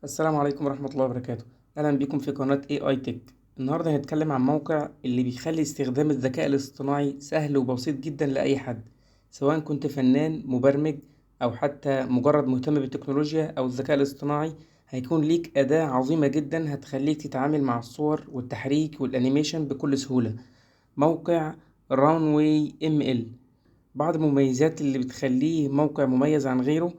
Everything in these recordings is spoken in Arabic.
السلام عليكم ورحمة الله وبركاته. أهلا بكم في قناة AI Tech. النهاردة هنتكلم عن موقع اللي بيخلي استخدام الذكاء الاصطناعي سهل وبسيط جدا لأي حد، سواء كنت فنان مبرمج أو حتى مجرد مهتم بالتكنولوجيا أو الذكاء الاصطناعي. هيكون ليك أداة عظيمة جدا هتخليك تتعامل مع الصور والتحريك والأنيميشن بكل سهولة. موقع Runway ML. بعض المميزات اللي بتخليه موقع مميز عن غيره: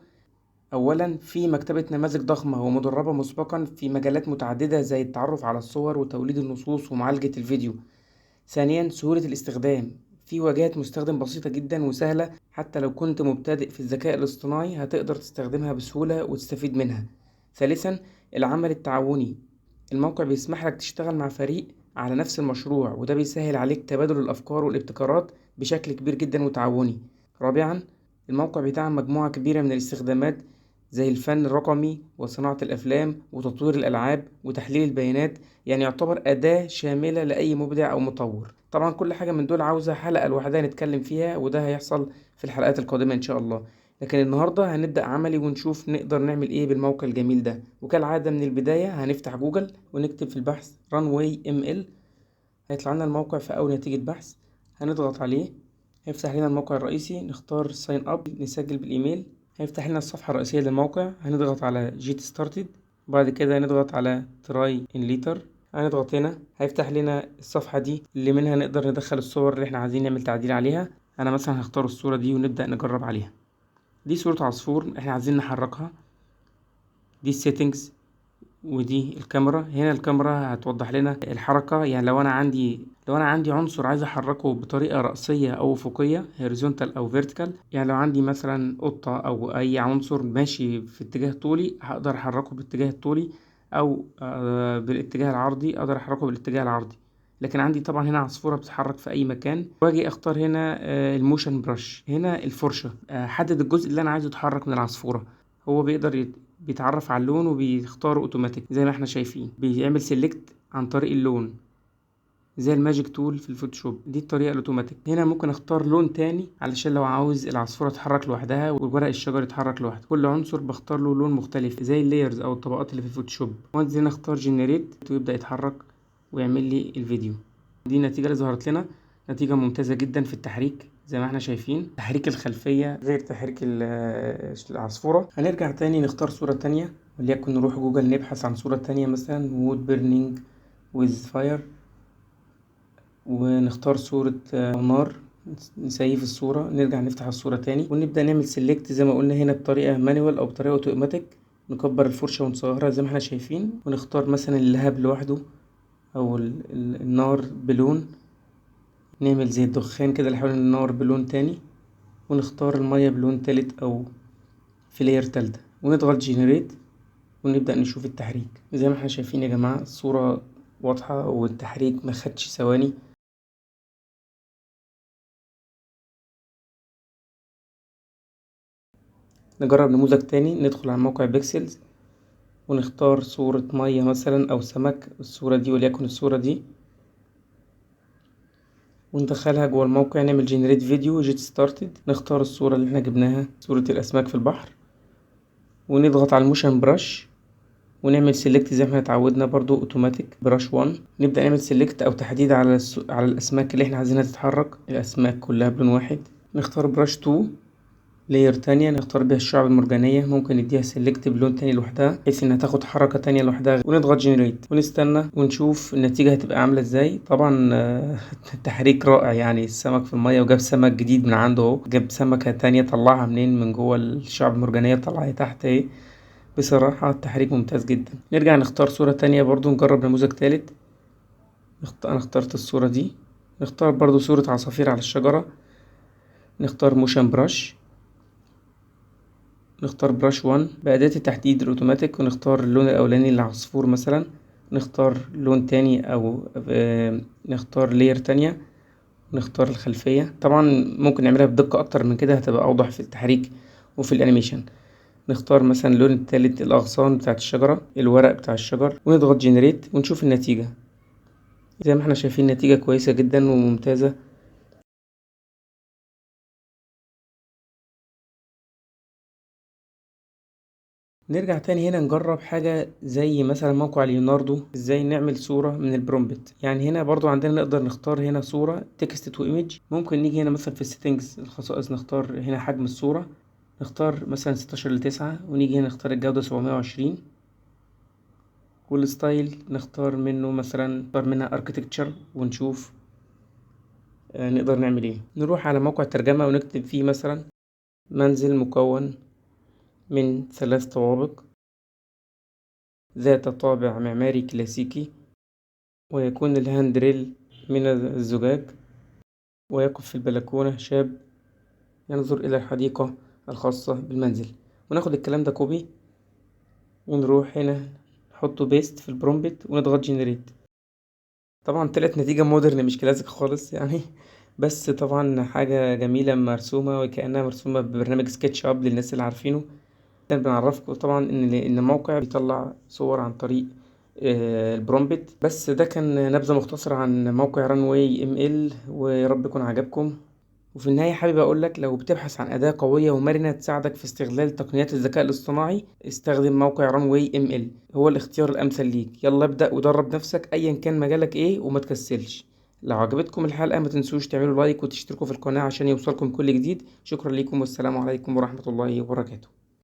أولا، في مكتبة نماذج ضخمة ومدربة مسبقا في مجالات متعددة زي التعرف على الصور وتوليد النصوص ومعالجة الفيديو. ثانيا، سهولة الاستخدام، في واجهة مستخدم بسيطة جدا وسهلة، حتى لو كنت مبتدئ في الذكاء الاصطناعي هتقدر تستخدمها بسهولة وتستفيد منها. ثالثا، العمل التعاوني، الموقع بيسمح لك تشتغل مع فريق على نفس المشروع، وده بيسهل عليك تبادل الأفكار والابتكارات بشكل كبير جدا وتعاوني. رابعا، الموقع بيدعم مجموعة كبيرة من الاستخدامات زي الفن الرقمي وصناعة الأفلام وتطوير الألعاب وتحليل البيانات، يعني يعتبر أداة شاملة لأي مبدع أو مطور. طبعا كل حاجة من دول عاوزة حلقة لوحدها نتكلم فيها، وده هيحصل في الحلقات القادمة إن شاء الله. لكن النهاردة هنبدأ عملي ونشوف نقدر نعمل إيه بالموقع الجميل ده. وكالعادة من البداية هنفتح جوجل ونكتب في البحث Runway ML. هيطلع لنا الموقع في أول نتيجة بحث، هنضغط عليه هيفتح لنا الموقع الرئيسي، نختار ساين اب نسجل بالإيميل. هيفتح لنا الصفحة الرئيسية للموقع، هنضغط على جيت ستارتد، بعد كده هنضغط على تراي ان ليتر. هنضغط هنا هيفتح لنا الصفحة دي اللي منها نقدر ندخل الصور اللي احنا عايزين نعمل تعديل عليها. انا مثلا هختار الصورة دي ونبدأ نجرب عليها. دي صورة عصفور احنا عايزين نحركها. دي السيتنجز، ودي الكاميرا. هنا الكاميرا هتوضح لنا الحركة، يعني لو انا عندي عنصر عايز احركه بطريقة رأسية او افقية horizontal او vertical. يعني لو عندي مثلا قطة او اي عنصر ماشي في اتجاه طولي هقدر احركه بالاتجاه الطولي، او بالاتجاه العرضي اقدر احركه بالاتجاه العرضي. لكن عندي طبعا هنا عصفورة بتتحرك في اي مكان، واجي اختار هنا الموشن براش، هنا الفرشة، حدد الجزء اللي انا عايزه يتحرك من العصفورة. هو بيتعرف على اللون وبيختاره اوتوماتيك زي ما احنا شايفين، بيعمل سيلكت عن طريق اللون زي الماجيك تول في الفوتوشوب. دي الطريقة الاوتوماتيك. هنا ممكن اختار لون تاني علشان لو عاوز العصفورة تتحرك لوحدها وورق الشجر يتحرك لوحده. كل عنصر بختار له لون مختلف زي اللايرز او الطبقات اللي في الفوتوشوب. وانزل هنا اختار جنريت ويبدأ يتحرك ويعمل لي الفيديو. دي النتيجة اللي ظهرت لنا، نتيجة ممتازة جدا في التحريك زي ما احنا شايفين. تحريك الخلفية غير تحريك العصفورة. هنرجع تاني نختار صورة تانية، وليكن نروح جوجل نبحث عن صورة تانية مثلا wood burning with fire، ونختار صورة نار. نسيف الصورة، نرجع نفتح الصورة تاني ونبدأ نعمل سيلكت زي ما قلنا هنا بطريقة مانوال أو بطريقة اوتوماتيك. نكبر الفرشة ونصغرها زي ما احنا شايفين، ونختار مثلا اللهب لوحده أو النار بلون. نعمل زي الدخان كده اللي حوالين النار بلون تاني، ونختار المية بلون تالت أو في لاير تالتة، ونضغط جنريت ونبدأ نشوف التحريك. زي ما احنا شايفين يا جماعة الصورة واضحة والتحريك مخدش ثواني. نجرب نموذج تاني، ندخل على موقع بيكسلز ونختار صورة مية مثلا أو سمك، الصورة دي وليكن الصورة دي، وندخلها جوه الموقع. نعمل جنريت فيديو جيت ستارتد، نختار الصورة اللي احنا جبناها، صورة الأسماك في البحر، ونضغط على الموشن براش ونعمل سيلكت زي ما احنا اتعودنا برضو اوتوماتيك براش 1. نبدأ نعمل سيلكت او تحديد على الاسماك اللي احنا عايزينها تتحرك، الاسماك كلها بلون واحد. نختار براش 2 لاير تانية نختار بيها الشعب المرجانية، ممكن نديها سيلكت بلون تاني لوحدها بحيث انها تاخد حركة تانية لوحدها، ونضغط جنريت ونستنى ونشوف النتيجة هتبقى عاملة ازاي. طبعا التحريك رائع، يعني السمك في المية وجاب سمك جديد من عنده اهو، جاب سمكة تانية طلعها منين من جوه الشعب المرجانية طلعها تحت اهي. بصراحة التحريك ممتاز جدا. نرجع نختار صورة تانية برضو، نجرب نموذج تالت. أنا اخترت الصورة دي. نختار برضو صورة عصافير على الشجرة، نختار موشن براش، نختار براش 1 بأداة التحديد الأوتوماتيك، ونختار اللون الأولاني للعصفور مثلا. نختار لون تاني أو نختار لير تانية، نختار الخلفية. طبعا ممكن نعملها بدقة أكتر من كده هتبقى أوضح في التحريك وفي الأنيميشن. نختار مثلا اللون التالت الأغصان بتاعت الشجرة، الورق بتاع الشجر، ونضغط جنريت ونشوف النتيجة. زي ما احنا شايفين نتيجة كويسة جدا وممتازة. نرجع تاني هنا نجرب حاجة زي مثلا موقع ليوناردو، ازاي نعمل صورة من البرومبت. يعني هنا برضو عندنا نقدر نختار هنا صورة تكست تو ايمج. ممكن نيجي هنا مثلا في السيتنجز الخصائص نختار هنا حجم الصورة، نختار مثلا 16:9، ونيجي هنا نختار الجودة 720، والستايل نختار منه مثلا منها اركتكتشر ونشوف نقدر نعمل ايه. نروح على موقع ترجمة ونكتب فيه مثلا منزل مكون من 3 طوابق ذات طابع معماري كلاسيكي، ويكون الهاندريل من الزجاج، ويقف في البلكونة شاب ينظر إلى الحديقة الخاصة بالمنزل. وناخد الكلام ده كوبي ونروح هنا نحطه بيست في البرومبت ونضغط جنريت. طبعا طلعت نتيجة مودرن مش كلاسيك خالص يعني بس طبعا حاجة جميلة مرسومة وكأنها مرسومة ببرنامج سكتش اب للناس اللي عارفينه. بنعرفكم طبعا ان الموقع بيطلع صور عن طريق البرومبت. بس ده كان نبذة مختصرة عن موقع رانواي ام ال، ويا رب يكون عجبكم. وفي النهاية حابب أقولك لو بتبحث عن أداة قوية ومرنة تساعدك في استغلال تقنيات الذكاء الاصطناعي، استخدم موقع رانواي ام ال، هو الاختيار الأمثل ليك. يلا ابدأ ودرب نفسك أيا كان مجالك ايه وما تكسلش. لو عجبتكم الحلقة ما تنسوش تعملوا لايك وتشتركوا في القناة عشان يوصلكم كل جديد. شكرا لكم والسلام عليكم ورحمة الله وبركاته.